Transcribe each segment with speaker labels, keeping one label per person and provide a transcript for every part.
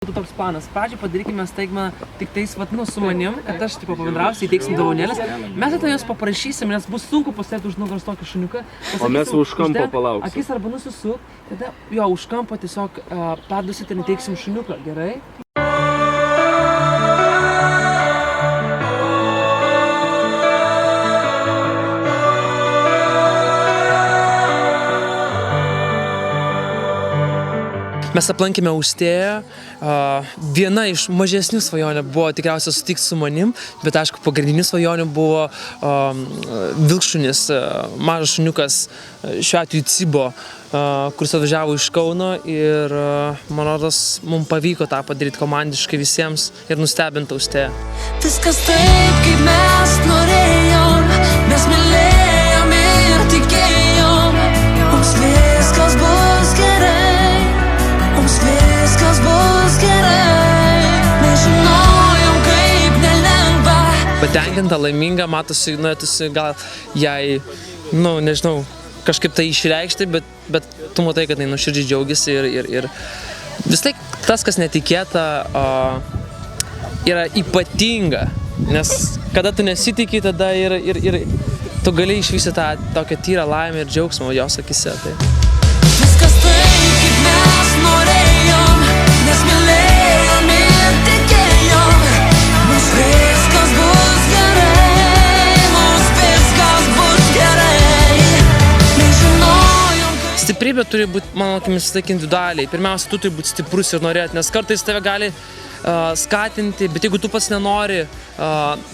Speaker 1: Būtų toks planas. Pradžioj padarykime staigmeną tik tais su manim, kad aš pabendrausiu, įteiksim dovanėlės. Mes jos paprašysim, nes bus sunku pasėti už nugaros tokį šuniuką.
Speaker 2: O mes už kampo palauksim.
Speaker 1: Akis arba nusisuk, tada jo už kampo tiesiog perdusit ir įteiksim šuniuką, gerai? Mes aplankėme Austėją. Viena iš mažesnių svajonių buvo tikriausiai sutikti su manim, bet aišku, pagrindinių svajonių buvo vilkšunis, mažas šuniukas, šiuo atveju Cibo, kuris atvažiavo iš Kauno ir, man rodos, mums pavyko tą padaryti komandiškai visiems ir nustebinti Austėją.
Speaker 3: Viskas taip, kaip mes norėjom, mes mylėjom ir tikėjom, mums viskas bus gerai. Viskas bus gerai, nežinojom kaip nelengva.
Speaker 1: Patenkinta, laiminga, matosi, gal jai, nežinau, kažkaip tai išreikšti, bet tu matai, kad jinai nuoširdžiai džiaugiasi ir vis tiek tas, kas netikėta, yra ypatinga, nes kada tu nesitikį, tada ir tu gali išvysti tą tokią tyrą laimę ir džiaugsmą jos akise. Tai.
Speaker 3: Viskas taip, kaip mes norėjom, nes mylėjom ir tikėjom, mums viskas bus gerai, mums viskas bus gerai, nežinojom kaip...
Speaker 1: Stiprybė turi būti, mano akimis, vis tiek individualiai. Pirmiausia, tu turi būti stiprus ir norėti, nes kartais tave gali skatinti, bet jeigu tu pats nenori,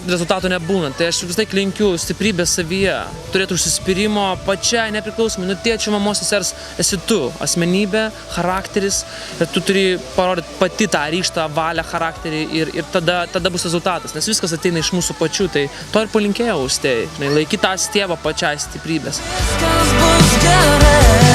Speaker 1: rezultato nebūna. Tai aš vis tiek linkiu stiprybę savyje, turėti užsispyrimo pačiai nepriklausomai, nuo tėčio, mamos, sesers, esi tu, asmenybė, charakteris ir tu turi parodyti pati tą ryžtą, valią, charakterį ir tada bus rezultatas, nes viskas ateina iš mūsų pačių, tai to ir palinkėjau Austėjai, laikyti tą stiebą pačiai stiprybės.
Speaker 3: Viskas bus gerai.